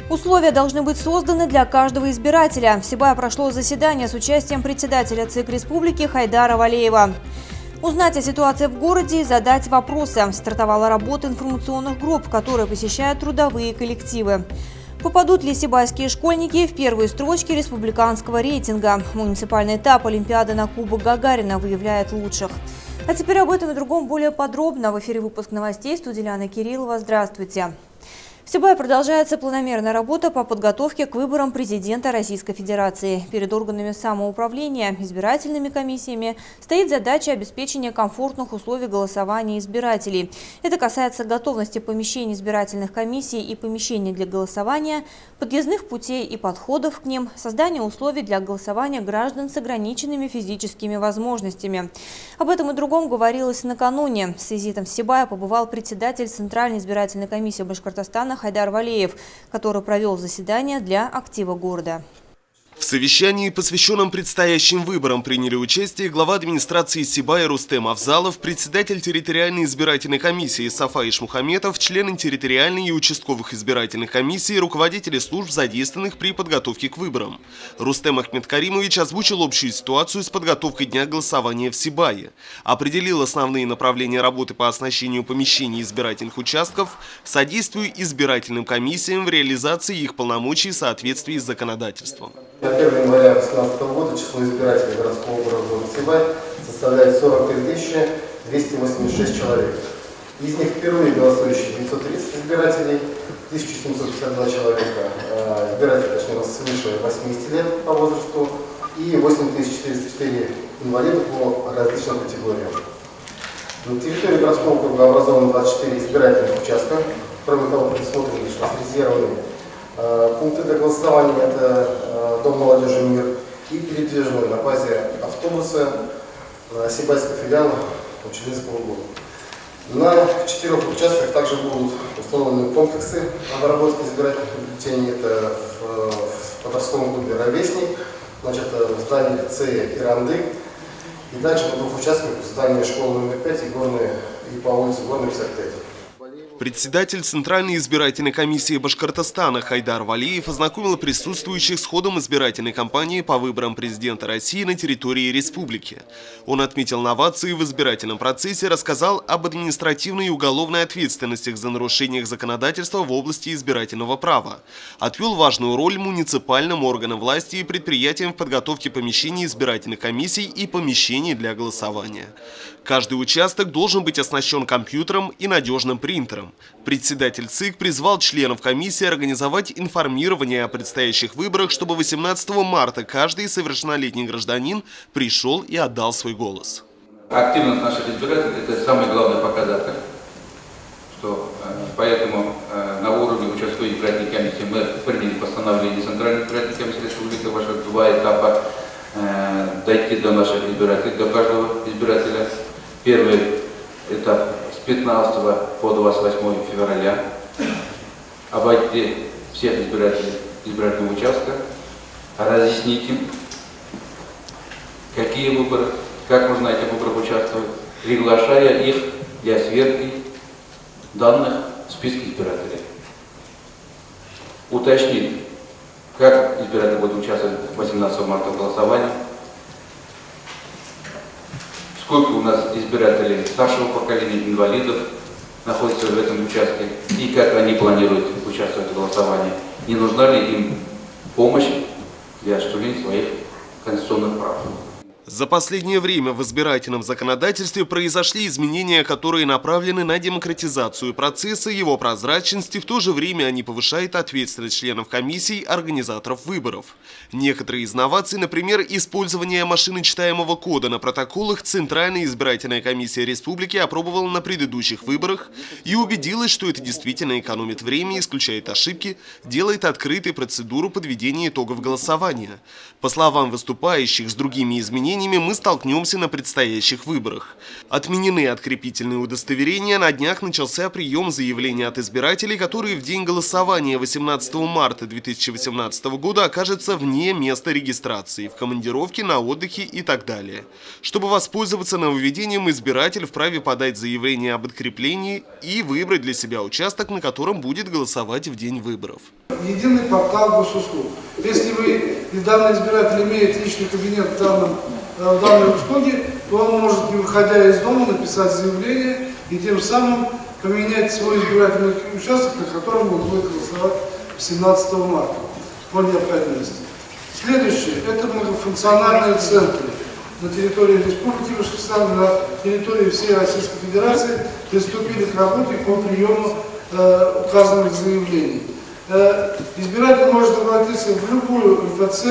Условия должны быть созданы для каждого избирателя. В Сибае прошло заседание с участием председателя ЦИК Республики Хайдара Валеева. Узнать о ситуации в городе и задать вопросы. Стартовала работа информационных групп, которые посещают трудовые коллективы. Попадут ли сибайские школьники в первые строчки республиканского рейтинга? Муниципальный этап Олимпиады на Кубок Гагарина выявляет лучших. А теперь об этом и другом более подробно. В эфире выпуск новостей. Студия Ляна Кириллова. Здравствуйте. В Сибае продолжается планомерная работа по подготовке к выборам президента Российской Федерации. Перед органами самоуправления, избирательными комиссиями стоит задача обеспечения комфортных условий голосования избирателей. Это касается готовности помещений избирательных комиссий и помещений для голосования, подъездных путей и подходов к ним, создания условий для голосования граждан с ограниченными физическими возможностями. Об этом и другом говорилось накануне. С визитом в Сибае побывал председатель Центральной избирательной комиссии Башкортостана Хайдар Валеев, который провел заседание для актива города. В совещании, посвященном предстоящим выборам, приняли участие глава администрации Сибая Рустем Авзалов, председатель территориальной избирательной комиссии Сафа Ишмухаметов, члены территориальной и участковых избирательных комиссий, руководители служб, задействованных при подготовке к выборам. Рустем Ахмедкаримович озвучил общую ситуацию с подготовкой дня голосования в Сибае, определил основные направления работы по оснащению помещений избирательных участков, содействию избирательным комиссиям в реализации их полномочий в соответствии с законодательством. На 1 января 2018 года число избирателей городского округа города Сибай составляет 43 286 человек. Из них впервые голосующие 930 избирателей, 1752 человека, избиратели, точнее, свыше 80 лет по возрасту, и 8404 инвалида по различным категориям. На территории городского округа образовано 24 избирательных участка, кроме того, предусмотрены резервные пункты для голосования. Это Дом молодежи «Мир» и передвижной на базе автобуса Сибайского филиала Учредительского года. На 4 участках также будут установлены комплексы обработки избирательных бюллетеней. Это в подростковом клубе «Ровесник», значит, в здании лицея «Иранды». И дальше на 2 участках в здании школы номер 5 и по улице Горной 55. Председатель Центральной избирательной комиссии Башкортостана Хайдар Валеев ознакомил присутствующих с ходом избирательной кампании по выборам президента России на территории республики. Он отметил новации в избирательном процессе, рассказал об административной и уголовной ответственностях за нарушениях законодательства в области избирательного права, отвел важную роль муниципальным органам власти и предприятиям в подготовке помещений избирательных комиссий и помещений для голосования. Каждый участок должен быть оснащен компьютером и надежным принтером. Председатель ЦИК призвал членов комиссии организовать информирование о предстоящих выборах, чтобы 18 марта каждый совершеннолетний гражданин пришел и отдал свой голос. Активность наших избирателей – это самый главный показатель. Поэтому на уровне участковой избирательной комиссии мы приняли постановление Центральной избирательной комиссии Республики ваших 2 этапа дойти до наших избирателей, до каждого избирателя. Первый этап с 15 по 28 февраля обойти всех избирателей избирательного участка, разъяснить им, какие выборы, как можно на этих выборах участвовать, приглашая их для сверки данных в списке избирателей. Уточнить, как избиратели будут участвовать 18 марта в голосовании, сколько у нас избирателей старшего поколения, инвалидов находятся в этом участке и как они планируют участвовать в голосовании. Не нужна ли им помощь для осуществления своих конституционных прав. За последнее время в избирательном законодательстве произошли изменения, которые направлены на демократизацию процесса, его прозрачности, в то же время они повышают ответственность членов комиссий, организаторов выборов. Некоторые из новаций, например, использование машиночитаемого кода на протоколах, Центральная избирательная комиссия республики опробовала на предыдущих выборах и убедилась, что это действительно экономит время, исключает ошибки, делает открытой процедуру подведения итогов голосования. По словам выступающих, с другими изменениями изменениями мы столкнемся на предстоящих выборах. Отменены открепительные удостоверения, на днях начался прием заявлений от избирателей, которые в день голосования 18 марта 2018 года окажутся вне места регистрации, в командировке, на отдыхе и так далее. Чтобы воспользоваться нововведением, избиратель вправе подать заявление об откреплении и выбрать для себя участок, на котором будет голосовать в день выборов. Единый портал госуслуг. Если вы и данный избиратель имеет личный кабинет в данной услуге, то он может, не выходя из дома, написать заявление и тем самым поменять свой избирательный участок, на котором он будет голосовать 17 марта по необходимости. Следующее – это многофункциональные центры на территории Республики Башкортостан, на территории всей Российской Федерации приступили к работе по приему указанных заявлений. Избиратель может обратиться в любую МФЦ,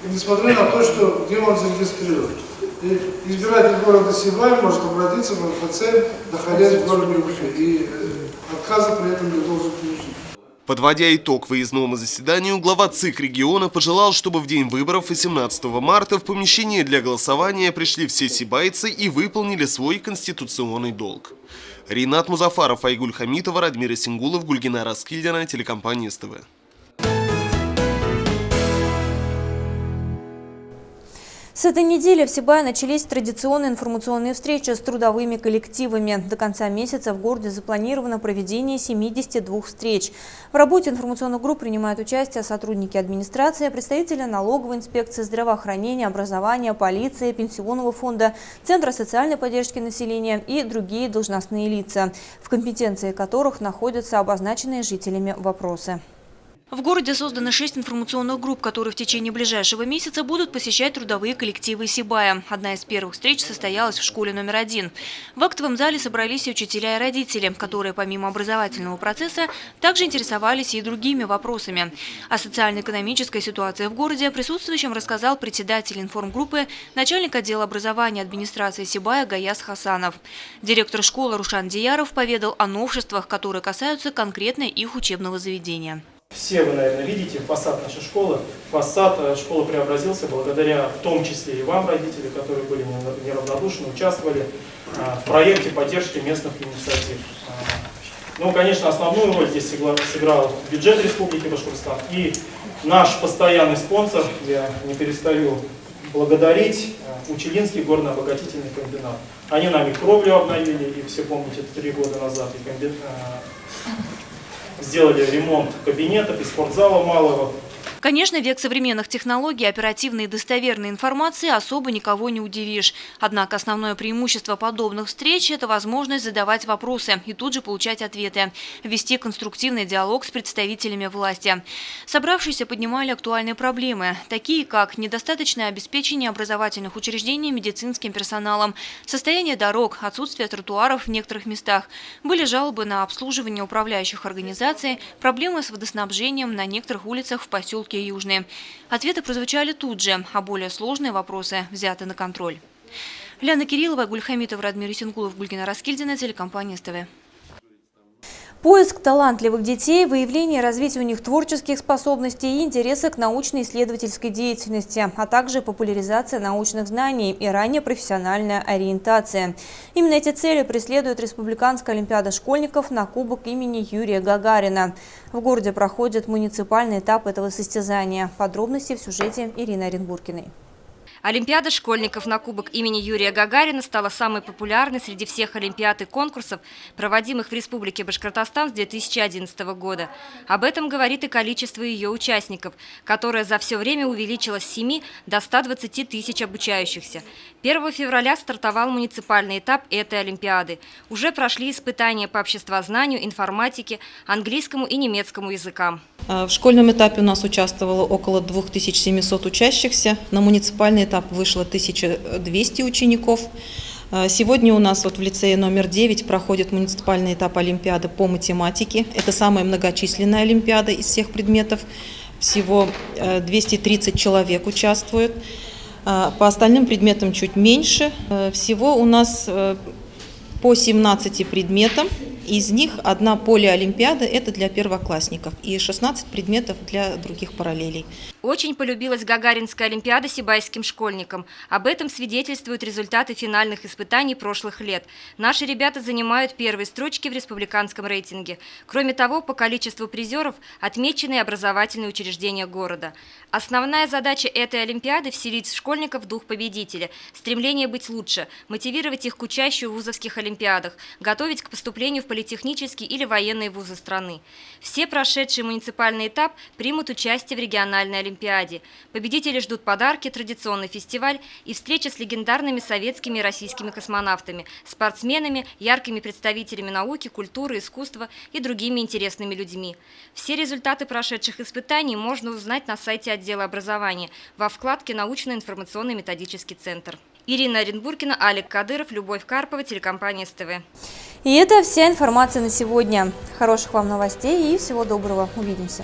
несмотря на то, где он зарегистрирован. Избиратель города Сибай может обратиться в МФЦ, находясь в городе Уфе, и отказа при этом не должен получить. Подводя итог выездному заседанию, глава ЦИК региона пожелал, чтобы в день выборов 18 марта в помещение для голосования пришли все сибайцы и выполнили свой конституционный долг. Ринат Музафаров, Айгуль Хамитова, Радмир Исингулов, Гульгина Раскильдина, телекомпания СТВ. С этой недели в Сибае начались традиционные информационные встречи с трудовыми коллективами. До конца месяца в городе запланировано проведение 72 встреч. В работе информационных групп принимают участие сотрудники администрации, представители налоговой инспекции, здравоохранения, образования, полиции, пенсионного фонда, Центра социальной поддержки населения и другие должностные лица, в компетенции которых находятся обозначенные жителями вопросы. В городе создано 6 информационных групп, которые в течение ближайшего месяца будут посещать трудовые коллективы Сибая. Одна из первых встреч состоялась в школе номер 1. В актовом зале собрались и учителя, и родители, которые помимо образовательного процесса также интересовались и другими вопросами. О социально-экономической ситуации в городе присутствующим рассказал председатель информгруппы, начальник отдела образования администрации Сибая Гаяс Хасанов. Директор школы Рушан Дияров поведал о новшествах, которые касаются конкретно их учебного заведения. Все вы, наверное, видите фасад нашей школы. Фасад школы преобразился благодаря, в том числе и вам, родители, которые были неравнодушны, участвовали в проекте поддержки местных инициатив. Ну, конечно, основную роль здесь сыграл бюджет Республики Башкортостан и наш постоянный спонсор, я не перестаю благодарить, Учелинский горно-обогатительный комбинат. Они нами кровлю обновили, и все помните, это 3 года назад, и сделали ремонт кабинетов и спортзала малого. Конечно, век современных технологий, оперативной и достоверной информации особо никого не удивишь. Однако основное преимущество подобных встреч – это возможность задавать вопросы и тут же получать ответы, вести конструктивный диалог с представителями власти. Собравшиеся поднимали актуальные проблемы, такие как недостаточное обеспечение образовательных учреждений медицинским персоналом, состояние дорог, отсутствие тротуаров в некоторых местах. Были жалобы на обслуживание управляющих организаций, проблемы с водоснабжением на некоторых улицах в поселке Южные. Ответы прозвучали тут же, а более сложные вопросы взяты на контроль. Ляна Кириллова, Айгуль Хамитова, Радмир Исингулов, Гульгина Раскильдина, телекомпания СТВ. Поиск талантливых детей, выявление и развитие у них творческих способностей и интереса к научно-исследовательской деятельности, а также популяризация научных знаний и ранее профессиональная ориентация. Именно эти цели преследует Республиканская олимпиада школьников на Кубок имени Юрия Гагарина. В городе проходит муниципальный этап этого состязания. Подробности в сюжете Ирины Оренбургиной. Олимпиада школьников на Кубок имени Юрия Гагарина стала самой популярной среди всех олимпиад и конкурсов, проводимых в Республике Башкортостан с 2011 года. Об этом говорит и количество ее участников, которое за все время увеличилось с 7 до 120 тысяч обучающихся. 1 февраля стартовал муниципальный этап этой олимпиады. Уже прошли испытания по обществознанию, информатике, английскому и немецкому языкам. В школьном этапе у нас участвовало около 2700 учащихся. На муниципальный этап вышло 1200 учеников. Сегодня у нас в лицее номер 9 проходит муниципальный этап олимпиады по математике. Это самая многочисленная олимпиада из всех предметов. Всего 230 человек участвуют. По остальным предметам чуть меньше. Всего у нас по 17 предметам. Из них одна полиолимпиада – это для первоклассников, и 16 предметов для других параллелей. Очень полюбилась Гагаринская олимпиада сибайским школьникам. Об этом свидетельствуют результаты финальных испытаний прошлых лет. Наши ребята занимают первые строчки в республиканском рейтинге. Кроме того, по количеству призеров отмечены и образовательные учреждения города. Основная задача этой олимпиады – вселить в школьников дух победителя, стремление быть лучше, мотивировать их к участию в вузовских олимпиадах, готовить к поступлению в политехнические или военные вузы страны. Все прошедшие муниципальный этап примут участие в региональной олимпиаде. Победители ждут подарки, традиционный фестиваль и встреча с легендарными советскими и российскими космонавтами, спортсменами, яркими представителями науки, культуры, искусства и другими интересными людьми. Все результаты прошедших испытаний можно узнать на сайте отдела образования во вкладке «Научно-информационный методический центр». Ирина Оренбургина, Алик Кадыров, Любовь Карпова, телекомпания СТВ. И это вся информация на сегодня. Хороших вам новостей и всего доброго. Увидимся.